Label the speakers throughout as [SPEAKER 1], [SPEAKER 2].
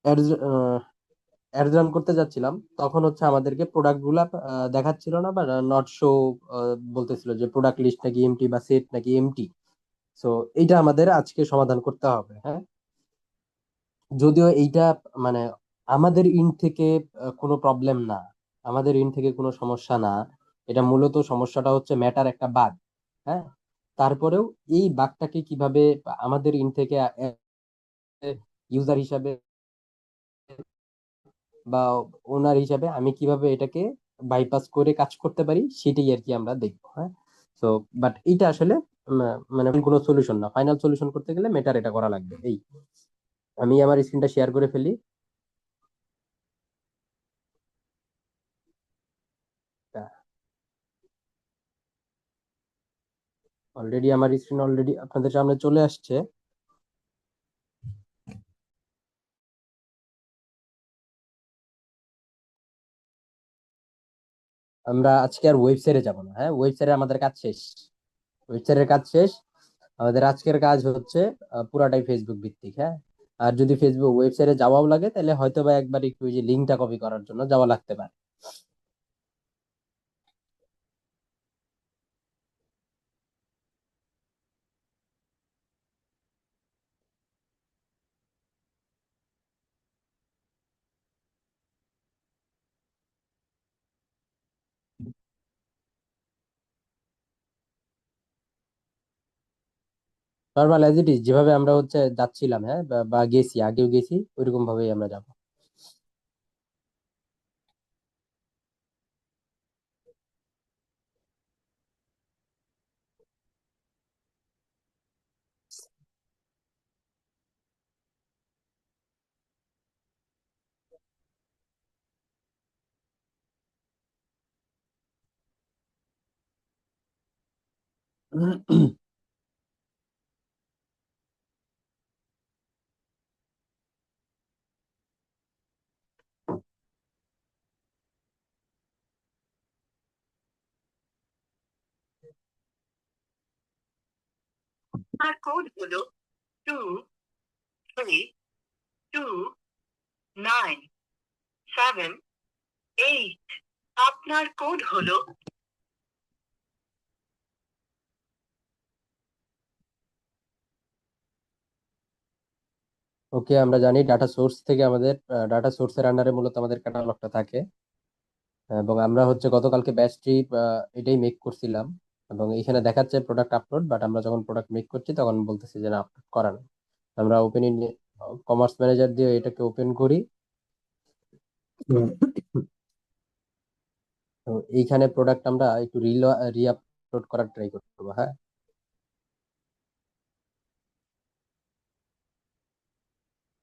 [SPEAKER 1] Add run করতে যাচ্ছিলাম, তখন হচ্ছে আমাদেরকে প্রোডাক্ট গুলা দেখাচ্ছিল না, বা নট শো বলতেছিল যে প্রোডাক্ট লিস্ট নাকি এমটি বা সেট নাকি এমটি। সো এইটা আমাদের আজকে সমাধান করতে হবে, হ্যাঁ। যদিও এইটা মানে আমাদের ইন থেকে কোনো প্রবলেম না, আমাদের ইন থেকে কোনো সমস্যা না। এটা মূলত সমস্যাটা হচ্ছে ম্যাটার একটা বাগ, হ্যাঁ। তারপরেও এই বাগটাকে কিভাবে আমাদের ইন থেকে ইউজার হিসাবে বা ওনার হিসাবে আমি কিভাবে এটাকে বাইপাস করে কাজ করতে পারি, সেটাই আর কি আমরা দেখবো, হ্যাঁ। তো বাট এইটা আসলে উম, মানে কোনো সলিউশন না, ফাইনাল সলিউশন করতে গেলে মেটার এটা করা লাগবে। এই আমি আমার স্ক্রিনটা শেয়ার করে ফেলি। অলরেডি আমার স্ক্রিন অলরেডি আপনাদের সামনে চলে আসছে। আমরা আজকে আর ওয়েবসাইটে যাব না, হ্যাঁ, ওয়েবসাইটে আমাদের কাজ শেষ। ওয়েবসাইটের কাজ শেষ। আমাদের আজকের কাজ হচ্ছে পুরাটাই ফেসবুক ভিত্তিক, হ্যাঁ। আর যদি ফেসবুক ওয়েবসাইটে যাওয়াও লাগে, তাহলে হয়তো বা একবার একটু ওই যে লিঙ্কটা কপি করার জন্য যাওয়া লাগতে পারে। নর্মাল অ্যাজ ইট ইজ যেভাবে আমরা হচ্ছে যাচ্ছিলাম, হ্যাঁ, বা গেছি, আগেও গেছি, ওইরকম ভাবেই আমরা যাবো।
[SPEAKER 2] আর কোড হলো 23297 8। আপনার কোড হলো।
[SPEAKER 1] ওকে, আমরা জানি ডাটা সোর্স থেকে আমাদের ডাটা সোর্সের আন্ডারে মূলত আমাদের ক্যাটালগটা থাকে। এবং আমরা হচ্ছে গতকালকে ব্যাচটি এটাই মেক করছিলাম। এবং এখানে দেখাচ্ছে প্রোডাক্ট আপলোড, বাট আমরা যখন প্রোডাক্ট মেক করছি তখন বলতেছি যে না, আপলোড করা নেই। আমরা ওপেন কমার্স ম্যানেজার দিয়ে এটাকে ওপেন করি। তো এইখানে প্রোডাক্ট আমরা একটু রিআপলোড করার ট্রাই করবো, হ্যাঁ।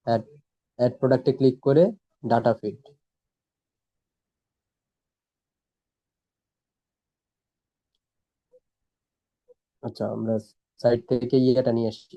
[SPEAKER 1] অ্যাড অ্যাড প্রোডাক্টে ক্লিক করে ডাটা ফিড। আচ্ছা, আমরা সাইট থেকে ইয়েটা নিয়ে আসছি।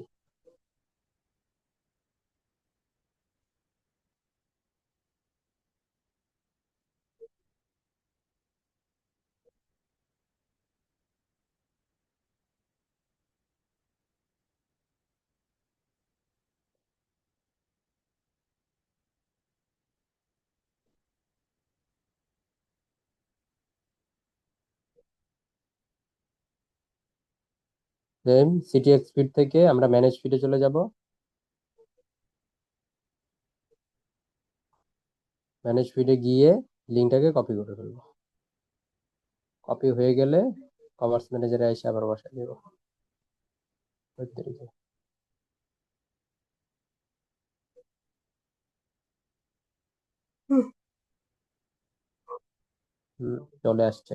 [SPEAKER 1] দেন সিটিএক্স ফিড থেকে আমরা ম্যানেজ ফিডে চলে যাব। ম্যানেজ ফিডে গিয়ে লিঙ্কটাকে কপি করে ফেলবো। কপি হয়ে গেলে কমার্স ম্যানেজারে এসে আবার বসাই দেবো। ওই তরিকে। চলে আসছে।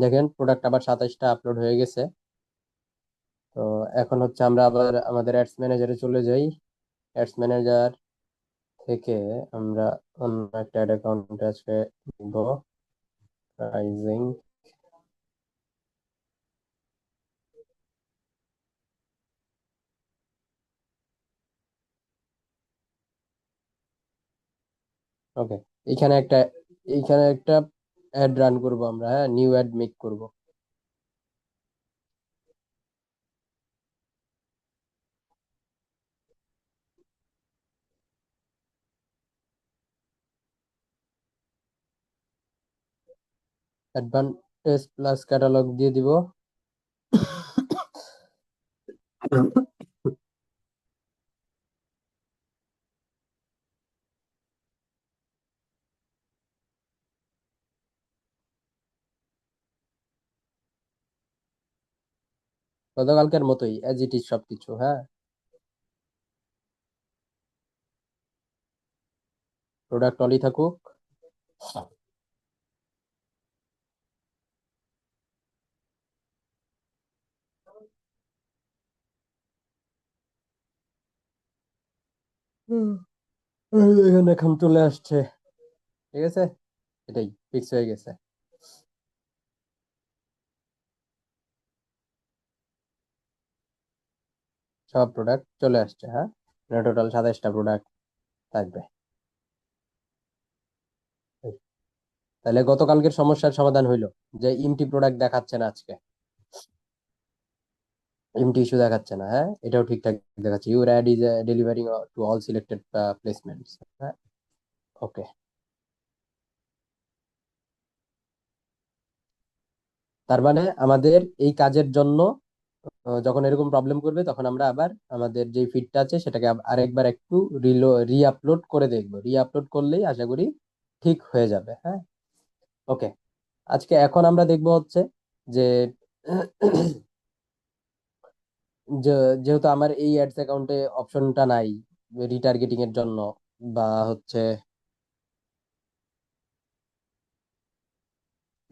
[SPEAKER 1] দেখেন প্রোডাক্ট আবার 27টা আপলোড হয়ে গেছে। তো এখন হচ্ছে আমরা আবার আমাদের অ্যাডস ম্যানেজারে চলে যাই। অ্যাডস ম্যানেজার থেকে আমরা অন্য একটা অ্যাড অ্যাকাউন্টে আজকে নিব। প্রাইজিং। ওকে, এইখানে একটা এইখানে একটা অ্যাড রান করব আমরা, হ্যাঁ, নিউ অ্যাড মেক করব। অ্যাডভান্টেজ প্লাস ক্যাটালগ দিয়ে দিব। গতকালকের মতোই অ্যাজ ইট ইজ সবকিছু, হ্যাঁ। প্রোডাক্ট অলি থাকুক। হুম, এই দেখেন এখন চলে আসছে। ঠিক আছে, এটাই ফিক্স হয়ে গেছে। সব প্রোডাক্ট চলে আসছে, হ্যাঁ। টোটাল 27টা প্রোডাক্ট থাকবে। তাহলে গতকালকের সমস্যার সমাধান হইলো, যে ইমটি প্রোডাক্ট দেখাচ্ছে না আজকে। এমটি ইস্যু দেখাচ্ছে না, হ্যাঁ, এটাও ঠিকঠাক দেখাচ্ছে। Your add is delivering to all selected placements, হ্যাঁ। ওকে, তার মানে আমাদের এই কাজের জন্য যখন এরকম প্রবলেম করবে তখন আমরা আবার আমাদের যে ফিডটা আছে সেটাকে আরেকবার একটু রি আপলোড করে দেখবো। রি আপলোড করলেই আশা করি ঠিক হয়ে যাবে, হ্যাঁ। ওকে, আজকে এখন আমরা দেখবো হচ্ছে যে যেহেতু আমার এই অ্যাডস অ্যাকাউন্টে অপশনটা নাই রিটার্গেটিং এর জন্য, বা হচ্ছে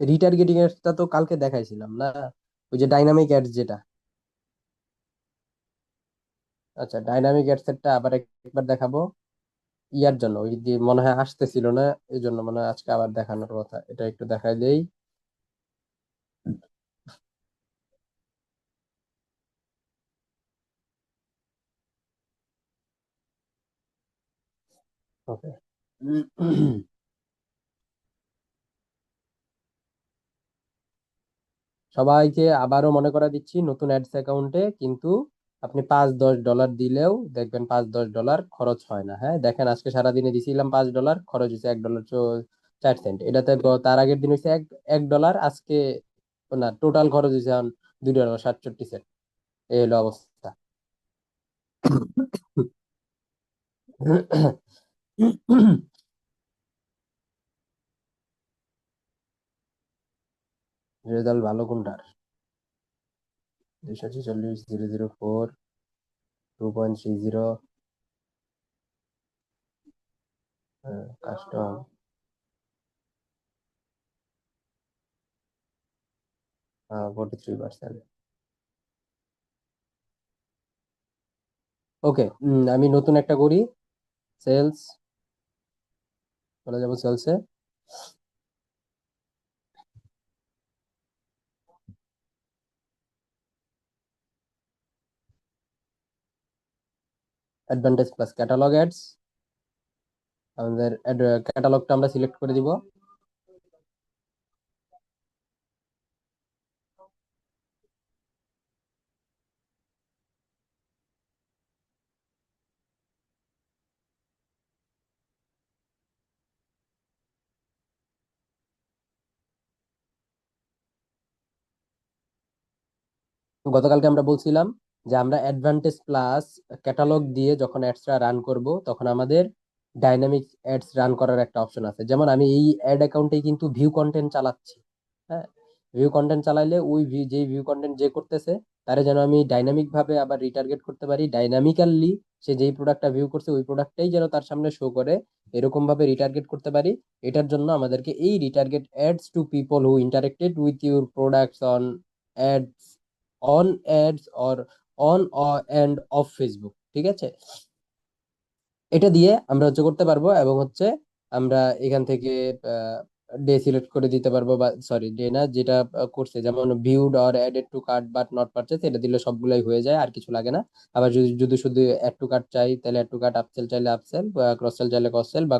[SPEAKER 1] রিটার্গেটিং এরটা তো কালকে দেখাইছিলাম না, ওই যে ডাইনামিক অ্যাডস যেটা। আচ্ছা, ডাইনামিক অ্যাডস এরটা আবার একবার দেখাবো। ইয়ার জন্য ওই যে মনে হয় আসতেছিল না, এই জন্য মনে হয় আজকে আবার দেখানোর কথা। এটা একটু দেখাই দেই। ওকে, সবাইকে আবারও মনে করা দিচ্ছি, নতুন অ্যাডস অ্যাকাউন্টে কিন্তু আপনি 5-10 ডলার দিলেও দেখবেন 5-10 ডলার খরচ হয় না, হ্যাঁ। দেখেন আজকে সারাদিনে দিছিলাম $5, খরচ হয়েছে $1.04। এটাতে তার আগের দিন হয়েছে 1 ডলার, আজকে না, টোটাল খরচ হয়েছে এখন $2.67। এই হলো অবস্থা। রেজাল্ট ভালো কোনটার? 246, 004, 2.30। কাস্টম। 43%। ওকে, আমি নতুন একটা করি। সেলস, চলে যাবো সেলসে। অ্যাডভান্টেজ প্লাস ক্যাটালগ অ্যাডস, আমাদের ক্যাটালগটা আমরা সিলেক্ট করে দিব। গতকালকে আমরা বলছিলাম যে আমরা অ্যাডভান্টেজ প্লাস ক্যাটালগ দিয়ে যখন অ্যাডসটা রান করব তখন আমাদের ডাইনামিক অ্যাডস রান করার একটা অপশন আছে। যেমন আমি এই অ্যাড অ্যাকাউন্টে কিন্তু ভিউ কন্টেন্ট চালাচ্ছি, হ্যাঁ। ভিউ কন্টেন্ট চালাইলে ওই যেই ভিউ কন্টেন্ট যে করতেছে তারে যেন আমি ডাইনামিক ভাবে আবার রিটার্গেট করতে পারি, ডাইনামিক্যালি সে যেই প্রোডাক্টটা ভিউ করছে ওই প্রোডাক্টটাই যেন তার সামনে শো করে, এরকম ভাবে রিটার্গেট করতে পারি। এটার জন্য আমাদেরকে এই retarget ads to people who interacted with your products ads on ads or on and off Facebook, ঠিক আছে? এটা দিয়ে আমরা হচ্ছে করতে পারবো, এবং হচ্ছে আমরা এখান থেকে ডে সিলেক্ট করে দিতে পারবো, বা সরি ডে না, যেটা করছে যেমন viewed or added to cart but not purchase, এটা দিলে সবগুলাই হয়ে যায়, আর কিছু লাগে না। আবার যদি যদি শুধু অ্যাড টু কার্ট চাই তাহলে অ্যাড টু কার্ট, আপসেল চাইলে আপসেল, ক্রস সেল চাইলে ক্রস সেল, বা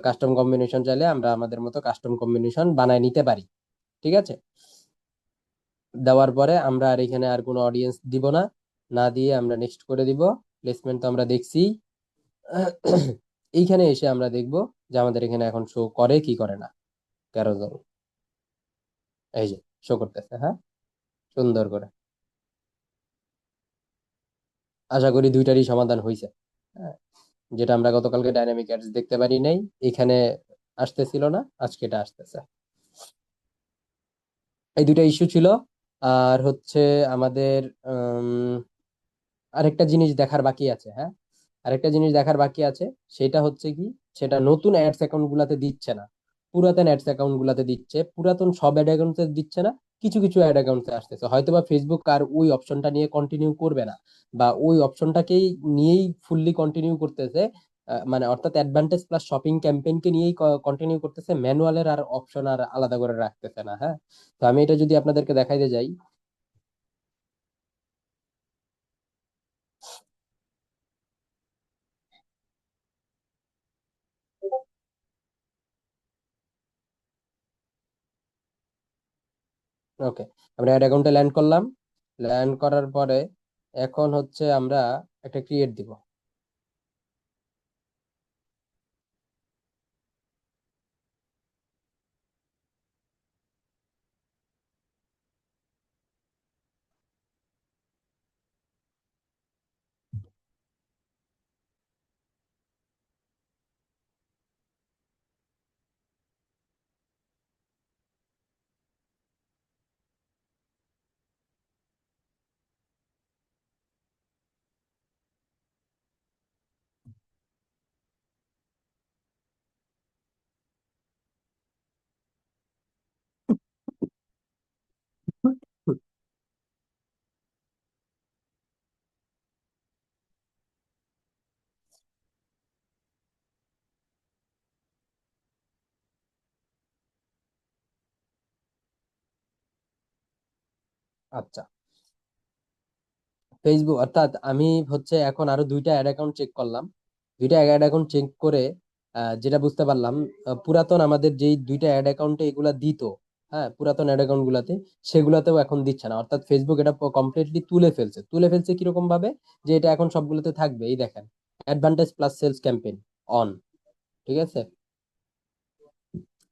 [SPEAKER 1] কাস্টম কম্বিনেশন চাইলে আমরা আমাদের মতো কাস্টম কম্বিনেশন বানায় নিতে পারি, ঠিক আছে? দেওয়ার পরে আমরা আর এখানে আর কোনো অডিয়েন্স দিব না, না দিয়ে আমরা নেক্সট করে দিব। প্লেসমেন্ট তো আমরা দেখছি। এইখানে এসে আমরা দেখব যে আমাদের এখানে এখন শো করে কি করে না। ক্যারোজল এই যে শো করতেছে, হ্যাঁ, সুন্দর করে। আশা করি দুইটারই সমাধান হয়েছে। হ্যাঁ, যেটা আমরা গতকালকে ডাইনামিক অ্যাডস দেখতে পারি নাই, এখানে আসতেছিল না, আজকে এটা আসতেছে। এই দুইটা ইস্যু ছিল। আর হচ্ছে আমাদের আরেকটা জিনিস দেখার বাকি আছে, হ্যাঁ, আরেকটা জিনিস দেখার বাকি আছে। সেটা হচ্ছে কি, সেটা নতুন অ্যাডস অ্যাকাউন্ট গুলাতে দিচ্ছে না, পুরাতন অ্যাডস অ্যাকাউন্ট গুলাতে দিচ্ছে। পুরাতন সব অ্যাড অ্যাকাউন্টে দিচ্ছে না, কিছু কিছু অ্যাড অ্যাকাউন্টে আসতেছে। হয়তোবা ফেসবুক আর ওই অপশনটা নিয়ে কন্টিনিউ করবে না, বা ওই অপশনটাকেই নিয়েই ফুললি কন্টিনিউ করতেছে। মানে অর্থাৎ অ্যাডভান্টেজ প্লাস শপিং ক্যাম্পেইনকে নিয়েই কন্টিনিউ করতেছে, ম্যানুয়ালের আর অপশন আর আলাদা করে রাখতেছে না, হ্যাঁ। তো আমি এটা যদি আপনাদেরকে দেখাইতে যাই, ওকে, আমরা অ্যাড অ্যাকাউন্টে ল্যান্ড করলাম। ল্যান্ড করার পরে এখন হচ্ছে আমরা একটা ক্রিয়েট দিব। আচ্ছা, ফেসবুক অর্থাৎ আমি হচ্ছে এখন আরো দুইটা অ্যাড অ্যাকাউন্ট চেক করলাম। দুইটা অ্যাড অ্যাকাউন্ট চেক করে যেটা বুঝতে পারলাম, পুরাতন আমাদের যেই দুইটা অ্যাড অ্যাকাউন্টে এগুলা দিত, হ্যাঁ, পুরাতন অ্যাড অ্যাকাউন্ট গুলাতে, সেগুলাতেও এখন দিচ্ছে না। অর্থাৎ ফেসবুক এটা কমপ্লিটলি তুলে ফেলছে কিরকম ভাবে, যে এটা এখন সবগুলোতে থাকবে। এই দেখেন, advantage plus sales campaign on, ঠিক আছে?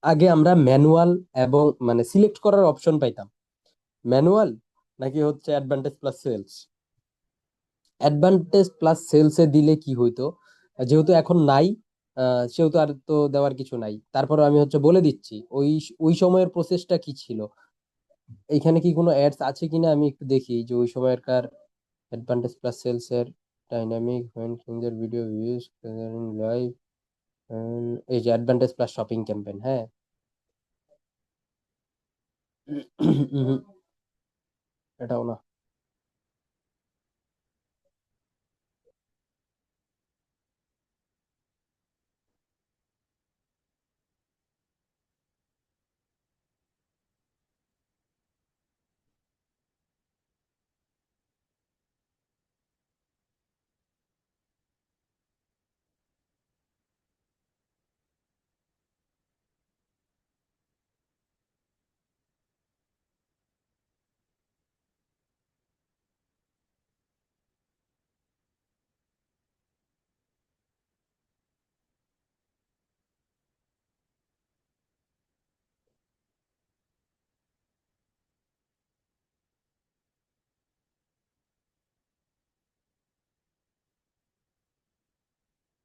[SPEAKER 1] আগে আমরা ম্যানুয়াল এবং মানে সিলেক্ট করার অপশন পাইতাম, ম্যানুয়াল নাকি হচ্ছে advantage plus sales. Advantage plus সেলসে দিলে কি হইতো, যেহেতু এখন নাই, সেহেতু আর তো দেওয়ার কিছু নাই। তারপরে আমি হচ্ছে বলে দিচ্ছি ওই ওই সময়ের প্রসেসটা কি ছিল। এইখানে কি কোনো অ্যাডস আছে কিনা আমি একটু দেখি, যে ওই সময়কার অ্যাডভান্টেজ প্লাস সেলস এর dynamic when changer video views live, এই যে অ্যাডভান্টেজ প্লাস শপিং ক্যাম্পেইন, হ্যাঁ। উহুম, এটাও না।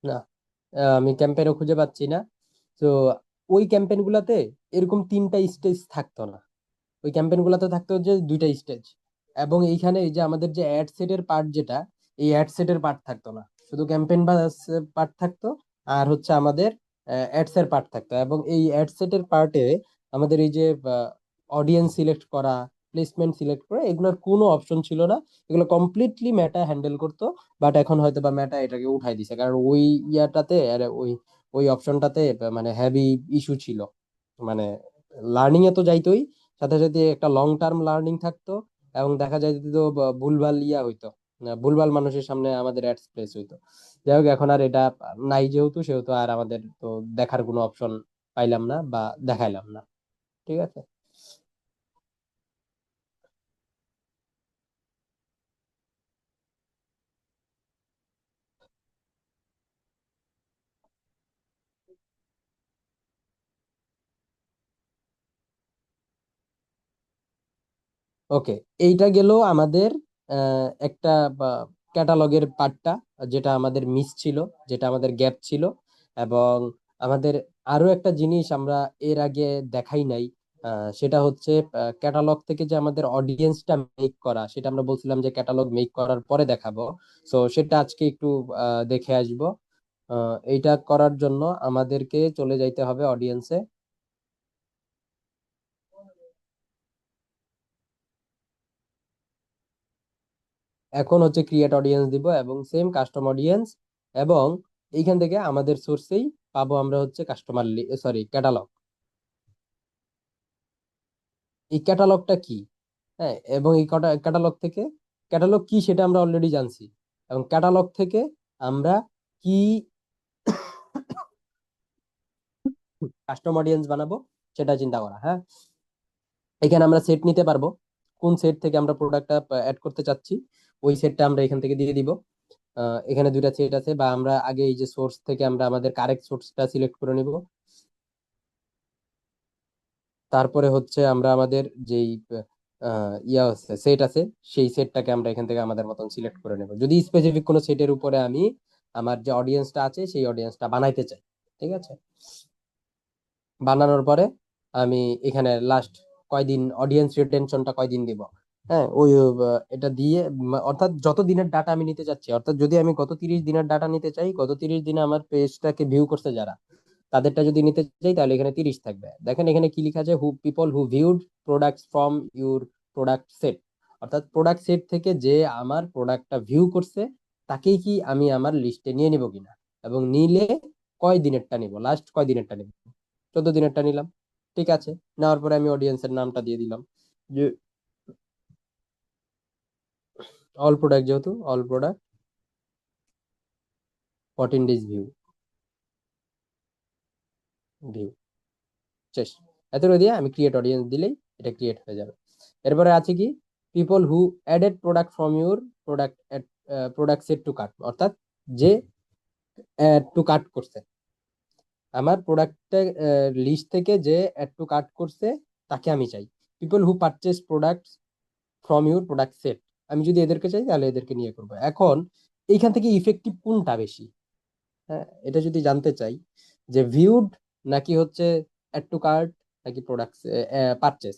[SPEAKER 1] না, আমি ক্যাম্পেইনও খুঁজে পাচ্ছি না। তো ওই ক্যাম্পেইন গুলাতে এরকম তিনটা স্টেজ থাকতো না, ওই ক্যাম্পেইন গুলাতে থাকতো যে দুইটা স্টেজ। এবং এইখানে এই যে আমাদের যে অ্যাড সেটের পার্ট, যেটা এই অ্যাড সেটের পার্ট থাকতো না, শুধু ক্যাম্পেইন বা পার্ট থাকতো। আর হচ্ছে আমাদের অ্যাডস এর পার্ট থাকতো, এবং এই অ্যাড সেটের পার্টে আমাদের এই যে অডিয়েন্স সিলেক্ট করা, প্লেসমেন্ট সিলেক্ট করা, এগুলোর কোনো অপশন ছিল না। এগুলো কমপ্লিটলি মেটা হ্যান্ডেল করতো। বাট এখন হয়তো বা মেটা এটাকে উঠাই দিছে, কারণ ওই ইয়াটাতে ওই ওই অপশনটাতে মানে হেভি ইস্যু ছিল। মানে লার্নিং এ তো যাইতোই, সাথে সাথে একটা লং টার্ম লার্নিং থাকতো, এবং দেখা যায় তো ভুলভাল ইয়া হইতো, ভুলভাল মানুষের সামনে আমাদের অ্যাডস প্লেস হইতো। যাই হোক, এখন আর এটা নাই যেহেতু, সেহেতু আর আমাদের তো দেখার কোনো অপশন পাইলাম না বা দেখাইলাম না। ঠিক আছে। ওকে, এইটা গেল আমাদের একটা ক্যাটালগের পার্টটা, যেটা আমাদের মিস ছিল, যেটা আমাদের গ্যাপ ছিল। এবং আমাদের আরো একটা জিনিস আমরা এর আগে দেখাই নাই, সেটা হচ্ছে ক্যাটালগ থেকে যে আমাদের অডিয়েন্সটা মেক করা, সেটা আমরা বলছিলাম যে ক্যাটালগ মেক করার পরে দেখাবো। সো সেটা আজকে একটু দেখে আসবো। এইটা করার জন্য আমাদেরকে চলে যাইতে হবে অডিয়েন্সে। এখন হচ্ছে ক্রিয়েট অডিয়েন্স দিব, এবং সেম কাস্টম অডিয়েন্স। এবং এইখান থেকে আমাদের সোর্সেই পাবো আমরা হচ্ছে কাস্টমার, সরি, ক্যাটালগ। এই ক্যাটালগটা কি? হ্যাঁ, এবং এই ক্যাটালগ থেকে, ক্যাটালগ কি সেটা আমরা অলরেডি জানছি, এবং ক্যাটালগ থেকে আমরা কি কাস্টম অডিয়েন্স বানাবো সেটা চিন্তা করা। হ্যাঁ, এখানে আমরা সেট নিতে পারবো, কোন সেট থেকে আমরা প্রোডাক্টটা অ্যাড করতে চাচ্ছি, ওই সেটটা আমরা এখান থেকে দিয়ে দিব। এখানে দুইটা সেট আছে, বা আমরা আগে এই যে সোর্স থেকে আমরা আমাদের কারেক্ট সোর্সটা সিলেক্ট করে নিব। তারপরে হচ্ছে আমরা আমাদের যেই ইয়া আছে, সেট আছে, সেই সেটটাকে আমরা এখান থেকে আমাদের মতন সিলেক্ট করে নেব, যদি স্পেসিফিক কোনো সেটের উপরে আমি আমার যে অডিয়েন্সটা আছে সেই অডিয়েন্সটা বানাইতে চাই। ঠিক আছে। বানানোর পরে আমি এখানে লাস্ট কয়দিন অডিয়েন্স রিটেনশনটা কয়দিন দিব। হ্যাঁ, ওই এটা দিয়ে অর্থাৎ যত দিনের ডাটা আমি নিতে চাচ্ছি, অর্থাৎ যদি আমি গত 30 দিনের ডাটা নিতে চাই, গত 30 দিনে আমার পেজটাকে ভিউ করছে যারা, তাদেরটা যদি নিতে চাই, তাহলে এখানে 30 থাকবে। দেখেন এখানে কি লেখা আছে, হু people who viewed products from your product set. অর্থাৎ প্রোডাক্ট সেট থেকে যে আমার প্রোডাক্টটা ভিউ করছে, তাকেই কি আমি আমার লিস্টে নিয়ে নিব কিনা, এবং নিলে কয় দিনেরটা নিব, লাস্ট কয় দিনেরটা নিব। 14 দিনেরটা নিলাম। ঠিক আছে। নেওয়ার পরে আমি অডিয়েন্সের নামটা দিয়ে দিলাম, যে অল প্রোডাক্ট, যেহেতু all product 14 days view, view শেষ। এতটুকু দিয়ে আমি ক্রিয়েট অডিয়েন্স দিলেই এটা ক্রিয়েট হয়ে যাবে। এরপরে আছে কি, people who added product from your product, product set to cart, অর্থাৎ যে অ্যাড টু কার্ট করছে, আমার প্রোডাক্টের লিস্ট থেকে যে অ্যাড টু কার্ট করছে, তাকে আমি চাই। People who purchase product from your product set, আমি যদি এদেরকে চাই তাহলে এদেরকে নিয়ে করবো। এখন এইখান থেকে ইফেক্টিভ কোনটা বেশি? হ্যাঁ, এটা যদি জানতে চাই, যে ভিউড নাকি হচ্ছে অ্যাড টু কার্ট, নাকি প্রোডাক্ট পারচেস।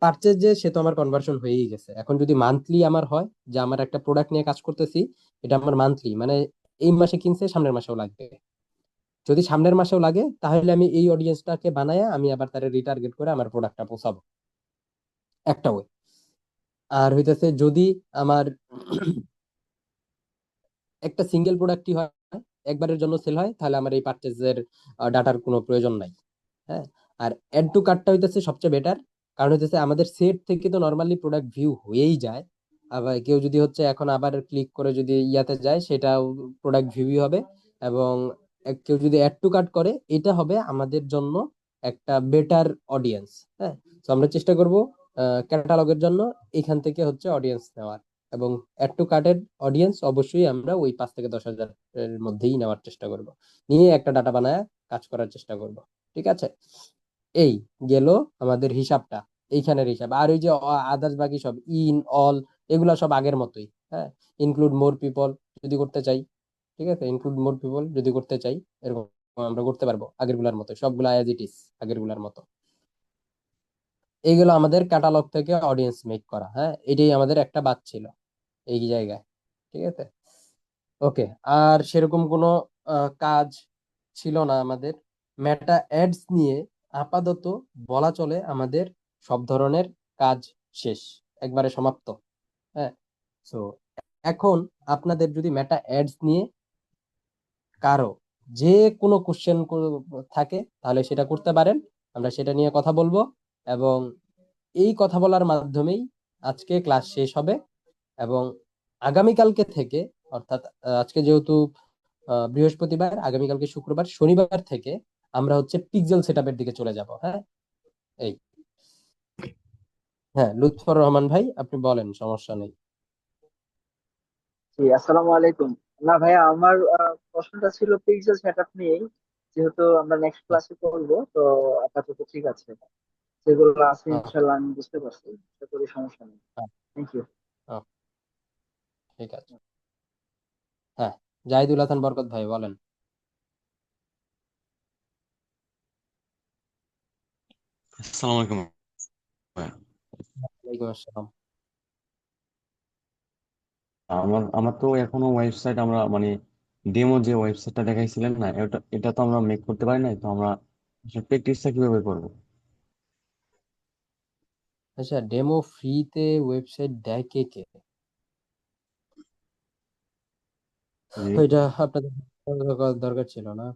[SPEAKER 1] পারচেস যে, সে তো আমার কনভার্সন হয়েই গেছে। এখন যদি মান্থলি আমার হয়, যে আমার একটা প্রোডাক্ট নিয়ে কাজ করতেছি, এটা আমার মান্থলি মানে এই মাসে কিনছে, সামনের মাসেও লাগবে। যদি সামনের মাসেও লাগে, তাহলে আমি এই অডিয়েন্সটাকে বানায় আমি আবার তারা রিটার্গেট করে আমার প্রোডাক্টটা পৌঁছাবো। একটা ওয়ে। আর হইতেছে যদি আমার একটা সিঙ্গেল প্রোডাক্টই হয়, একবারের জন্য সেল হয়, তাহলে আমার এই পারচেজের ডাটার কোনো প্রয়োজন নাই। হ্যাঁ। আর অ্যাড টু কার্টটা হইতেছে সবচেয়ে বেটার, কারণ হইতেছে আমাদের সেট থেকে তো নর্মালি প্রোডাক্ট ভিউ হয়েই যায়। আবার কেউ যদি হচ্ছে এখন আবার ক্লিক করে যদি ইয়াতে যায়, সেটাও প্রোডাক্ট ভিউই হবে। এবং কেউ যদি অ্যাড টু কার্ট করে, এটা হবে আমাদের জন্য একটা বেটার অডিয়েন্স। হ্যাঁ। তো আমরা চেষ্টা করব ক্যাটালগের জন্য এখান থেকে হচ্ছে অডিয়েন্স নেওয়ার, এবং অ্যাড টু কার্টের অডিয়েন্স অবশ্যই আমরা ওই 5 থেকে 10 হাজার এর মধ্যেই নেওয়ার চেষ্টা করব, নিয়ে একটা ডাটা বানায় কাজ করার চেষ্টা করব। ঠিক আছে। এই গেল আমাদের হিসাবটা, এইখানের হিসাব। আর ওই যে আদার্স বাকি সব ইন অল, এগুলা সব আগের মতোই। হ্যাঁ। ইনক্লুড মোর পিপল যদি করতে চাই, ঠিক আছে, ইনক্লুড মোর পিপল যদি করতে চাই, এরকম আমরা করতে পারবো আগের গুলার মতো, সবগুলা অ্যাজ ইট ইজ আগের গুলার মতো। এইগুলো আমাদের ক্যাটালগ থেকে অডিয়েন্স মেক করা। হ্যাঁ, এটাই আমাদের একটা বাদ ছিল এই জায়গায়। ঠিক আছে। ওকে। আর সেরকম কোনো কাজ ছিল না আমাদের। মেটা অ্যাডস নিয়ে আপাতত বলা চলে আমাদের সব ধরনের কাজ শেষ, একবারে সমাপ্ত। হ্যাঁ, সো এখন আপনাদের যদি মেটা অ্যাডস নিয়ে কারো যে কোনো কোশ্চেন থাকে তাহলে সেটা করতে পারেন, আমরা সেটা নিয়ে কথা বলবো। এবং এই কথা বলার মাধ্যমেই আজকে ক্লাস শেষ হবে। এবং আগামীকালকে থেকে, অর্থাৎ আজকে যেহেতু বৃহস্পতিবার, আগামীকালকে শুক্রবার, শনিবার থেকে আমরা হচ্ছে পিক্সেল সেটআপের দিকে চলে যাব। হ্যাঁ, এই, হ্যাঁ, লুৎফর রহমান ভাই আপনি বলেন, সমস্যা নেই।
[SPEAKER 3] জি, আসসালামু আলাইকুম। না ভাইয়া, আমার প্রশ্নটা ছিল পিক্সেল সেটআপ নিয়েই। যেহেতু আমরা নেক্সট ক্লাসে করবো, তো আপাতত ঠিক আছে, যেগুলো আছে
[SPEAKER 1] হ্যাঁ,
[SPEAKER 3] ইনশাল্লাহ আমি বুঝতে পারছি। আশা করি সমস্যা নেই।
[SPEAKER 1] হ্যাঁ,
[SPEAKER 3] থ্যাংক ইউ।
[SPEAKER 1] হ্যাঁ, ঠিক আছে। হ্যাঁ, জাহিদুল হাসান বরকত ভাই বলেন।
[SPEAKER 4] আসসালামু আলাইকুম ভাইয়া।
[SPEAKER 1] ওয়ালাইকুম আসসালাম।
[SPEAKER 4] আমার আমার তো এখনো ওয়েবসাইট আমরা মানে ডেমো যে ওয়েবসাইটটা দেখাইছিলেন না, এটা এটা তো আমরা মেক করতে পারি নাই, তো আমরা প্র্যাকটিসটা কিভাবে করবো?
[SPEAKER 1] আচ্ছা, ডেমো ফ্রিতে ওয়েবসাইট দেয় কে কে?
[SPEAKER 4] জি।
[SPEAKER 1] এটা আপনাদের দরকার ছিল না?